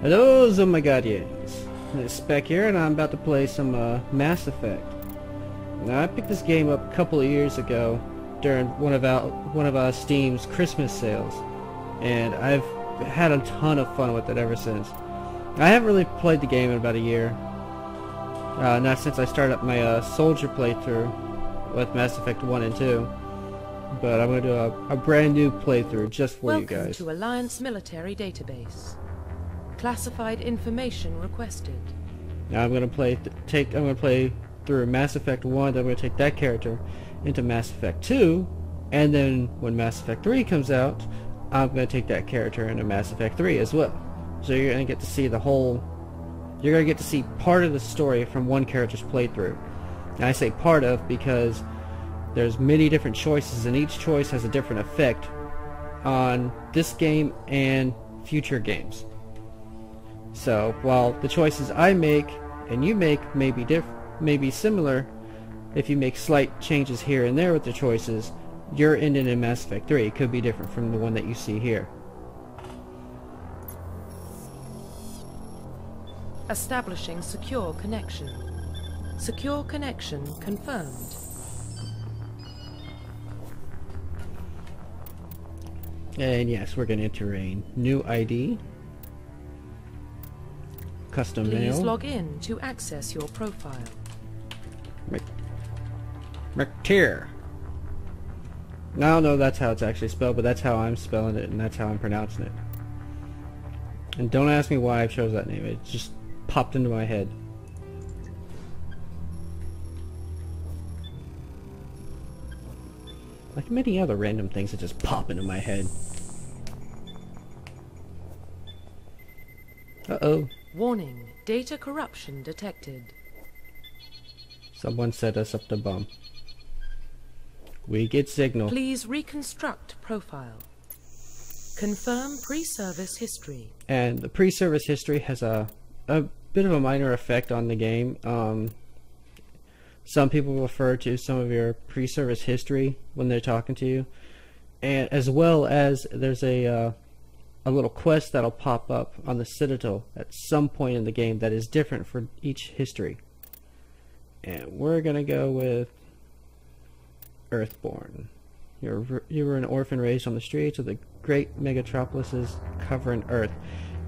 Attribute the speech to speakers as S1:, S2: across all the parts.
S1: Hello, oh my god, yes. It's Spec here, and I'm about to play some Mass Effect. Now, I picked this game up a couple of years ago during one of Steam's Christmas sales, and I've had a ton of fun with it ever since. I haven't really played the game in about a year, not since I started up my Soldier playthrough with Mass Effect 1 and 2. But I'm going to do a brand new playthrough just for you guys.
S2: Welcome to Alliance Military Database. Classified information requested.
S1: Now I'm going to play through Mass Effect 1, then I'm going to take that character into Mass Effect 2, and then when Mass Effect 3 comes out, I'm going to take that character into Mass Effect 3 as well. So you're going to get to see you're going to get to see part of the story from one character's playthrough. And I say part of because there's many different choices, and each choice has a different effect on this game and future games. So while the choices I make and you make may be similar, if you make slight changes here and there with the choices, your ending in Mass Effect 3 could be different from the one that you see here.
S2: Establishing secure connection. Secure connection confirmed.
S1: And yes, we're going to enter a new ID. Custom
S2: Please
S1: mail.
S2: log in to access your profile.
S1: McTeer. I don't know that's how it's actually spelled, but that's how I'm spelling it, and that's how I'm pronouncing it. And don't ask me why I chose that name. It just popped into my head. Like many other random things that just pop into my head. Uh-oh.
S2: Warning, data corruption detected.
S1: Someone set us up to bum. We get signal.
S2: Please reconstruct profile. Confirm pre-service history.
S1: And the pre-service history has a bit of a minor effect on the game. Some people refer to some of your pre-service history when they're talking to you, and as well as there's a little quest that'll pop up on the Citadel at some point in the game that is different for each history. And we're gonna go with Earthborn. You were an orphan raised on the streets of the great megatropolises covering Earth.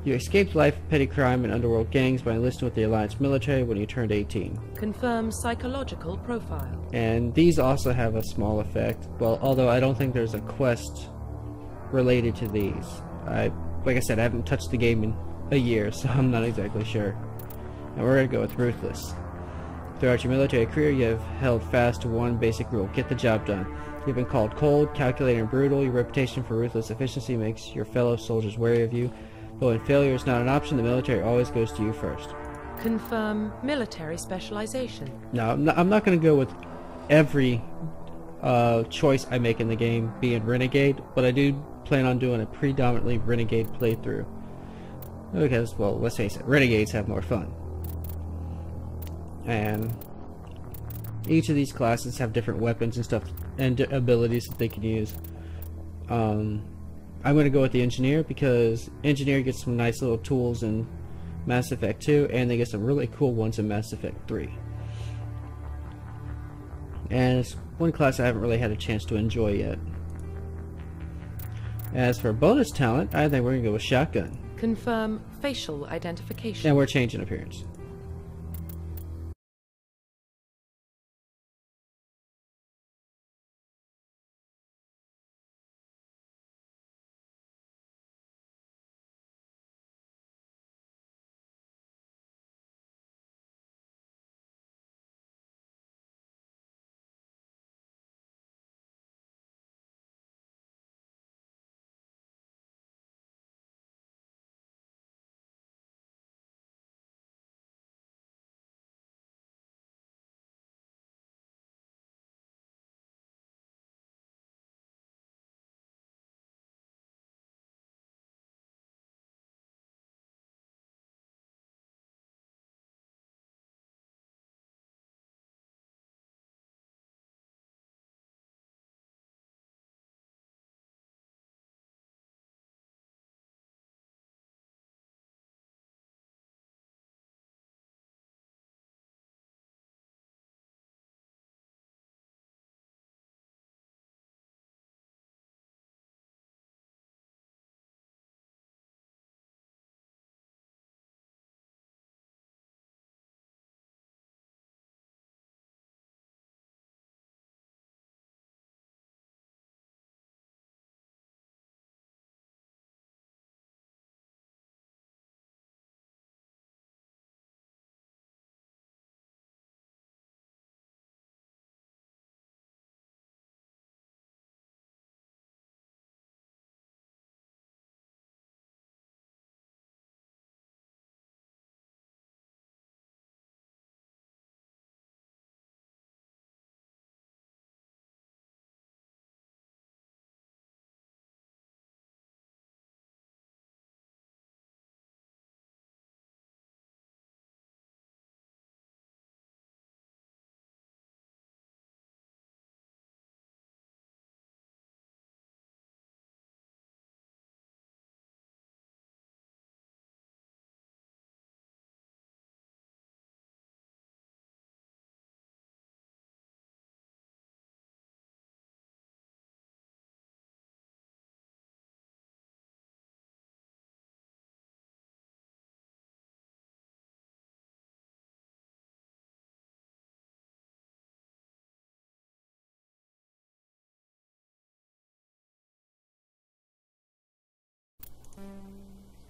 S1: You escaped life of petty crime and underworld gangs by enlisting with the Alliance military when you turned 18.
S2: Confirm psychological profile.
S1: And these also have a small effect. Well, although I don't think there's a quest related to these. Like I said, I haven't touched the game in a year, so I'm not exactly sure. And we're going to go with Ruthless. Throughout your military career, you have held fast to one basic rule: get the job done. You've been called cold, calculating, and brutal. Your reputation for ruthless efficiency makes your fellow soldiers wary of you. But when failure is not an option, the military always goes to you first.
S2: Confirm military specialization.
S1: Now, I'm not going to go with every choice I make in the game being Renegade, but I do plan on doing a predominantly Renegade playthrough. Because, well, let's face it, Renegades have more fun. And each of these classes have different weapons and stuff, and abilities that they can use. I'm going to go with the Engineer, because Engineer gets some nice little tools in Mass Effect 2, and they get some really cool ones in Mass Effect 3. And it's one class I haven't really had a chance to enjoy yet. As for bonus talent, I think we're going to go with Shotgun.
S2: Confirm facial identification.
S1: And we're changing appearance.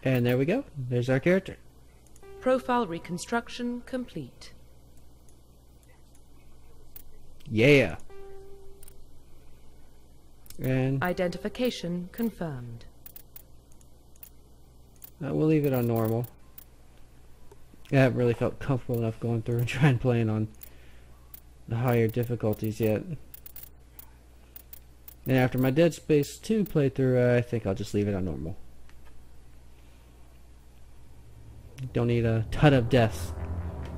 S1: And there we go. There's our character.
S2: Profile reconstruction complete.
S1: Yeah. And
S2: Identification confirmed.
S1: we'll leave it on normal. I haven't really felt comfortable enough going through and trying playing on the higher difficulties yet. And after my Dead Space 2 playthrough, I think I'll just leave it on normal. Don't need a ton of deaths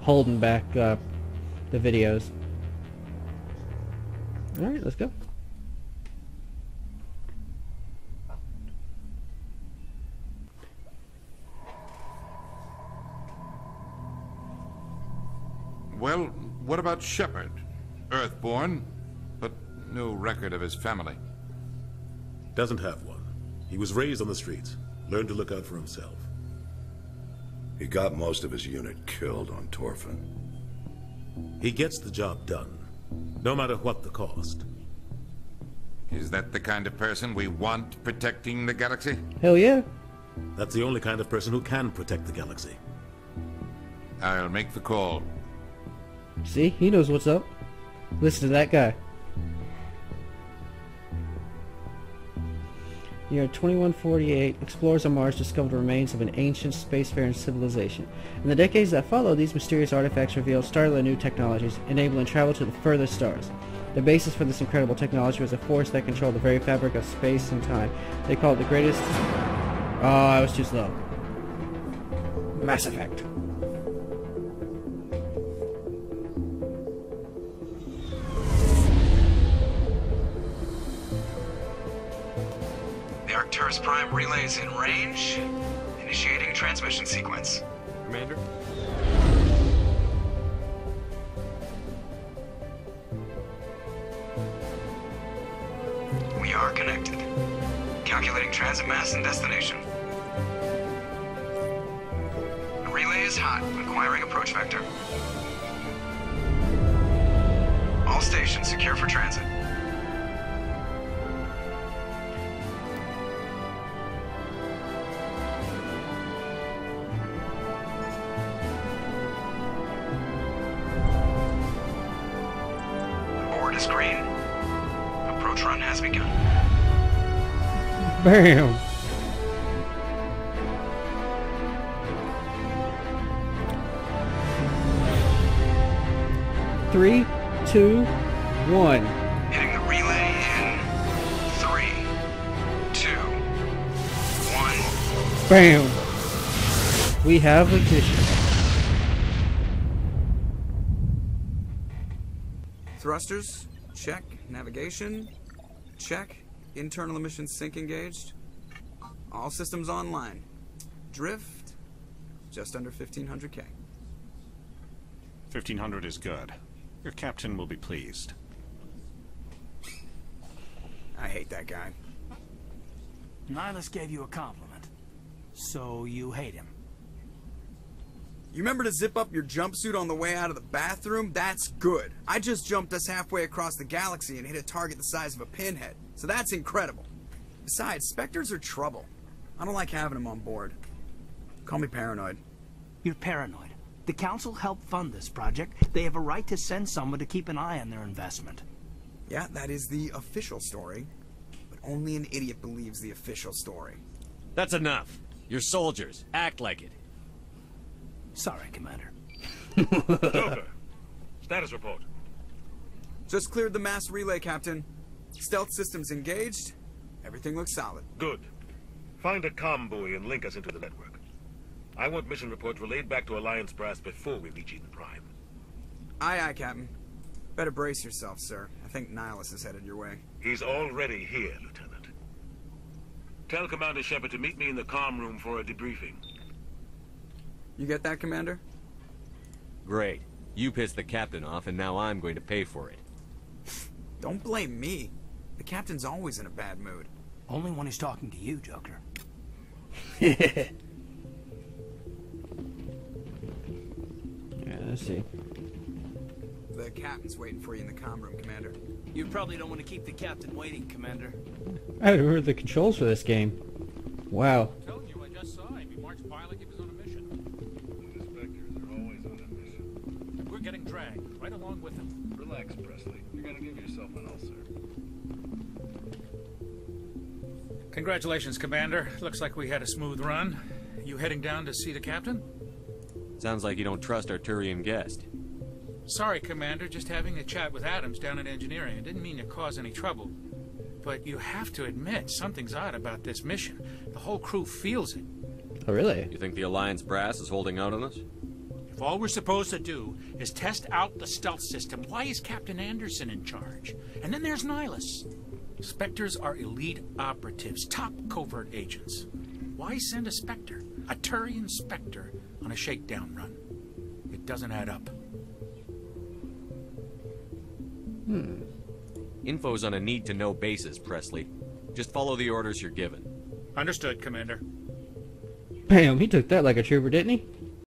S1: holding back the videos. Alright, let's go.
S3: Well, what about Shepard? Earthborn, but no record of his family.
S4: Doesn't have one. He was raised on the streets. Learned to look out for himself.
S5: He got most of his unit killed on Torfin.
S4: He gets the job done, no matter what the cost.
S3: Is that the kind of person we want protecting the galaxy?
S1: Hell yeah.
S4: That's the only kind of person who can protect the galaxy.
S3: I'll make the call.
S1: See, he knows what's up. Listen to that guy. Year 2148, explorers on Mars discovered the remains of an ancient spacefaring civilization. In the decades that followed, these mysterious artifacts revealed startling new technologies, enabling travel to the furthest stars. The basis for this incredible technology was a force that controlled the very fabric of space and time. They called it the greatest... Oh, I was too slow. Mass Effect.
S6: The Arcturus Prime relay is in range. Initiating transmission sequence.
S7: Commander?
S6: We are connected. Calculating transit mass and destination. The relay is hot. Acquiring approach vector. All stations secure for transit. Board is green. Approach run has begun.
S1: Bam! Three, two, one.
S6: Hitting the relay in 3, 2, 1.
S1: Bam! We have a mission.
S8: Thrusters, check. Navigation, check. Internal emissions sync engaged. All systems online. Drift, just under 1500K.
S7: 1500 is good. Your captain will be pleased.
S8: I hate that guy.
S9: Nihilus gave you a compliment. So you hate him.
S8: You remember to zip up your jumpsuit on the way out of the bathroom? That's good. I just jumped us halfway across the galaxy and hit a target the size of a pinhead. So that's incredible. Besides, Spectres are trouble. I don't like having them on board. Call me paranoid.
S9: You're paranoid. The Council helped fund this project. They have a right to send someone to keep an eye on their investment.
S8: Yeah, that is the official story. But only an idiot believes the official story.
S10: That's enough. You're soldiers. Act like it.
S9: Sorry, Commander.
S4: Joker, status report.
S8: Just cleared the mass relay, Captain. Stealth systems engaged. Everything looks solid.
S4: Good. Find a comm buoy and link us into the network. I want mission reports relayed back to Alliance Brass before we reach Eden Prime.
S8: Aye, aye, Captain. Better brace yourself, sir. I think Nihilus is headed your way.
S4: He's already here, Lieutenant. Tell Commander Shepard to meet me in the comm room for a debriefing.
S8: You get that, Commander?
S10: Great. You pissed the captain off, and now I'm going to pay for it.
S8: Don't blame me. The Captain's always in a bad mood.
S9: Only when he's talking to you, Joker.
S1: Yeah, let's see.
S8: The Captain's waiting for you in the comm room, Commander.
S9: You probably don't want to keep the Captain waiting, Commander.
S1: I haven't heard the controls for this game. Wow.
S7: I'm telling you, I just saw him.
S11: Congratulations, Commander. Looks like we had a smooth run. You heading down to see the captain?
S10: Sounds like you don't trust our Turian guest.
S11: Sorry, Commander. Just having a chat with Adams down at engineering. I didn't mean to cause any trouble. But you have to admit, something's odd about this mission. The whole crew feels it.
S1: Oh, really?
S10: You think the Alliance brass is holding out on us?
S11: If all we're supposed to do is test out the stealth system, why is Captain Anderson in charge? And then there's Nihilus. Spectres are elite operatives, top covert agents. Why send a Spectre, a Turian Spectre, on a shakedown run? It doesn't add up.
S10: Info's on a need-to-know basis, Presley. Just follow the orders you're given.
S11: Understood, Commander.
S1: Bam, he took that like a trooper, didn't he?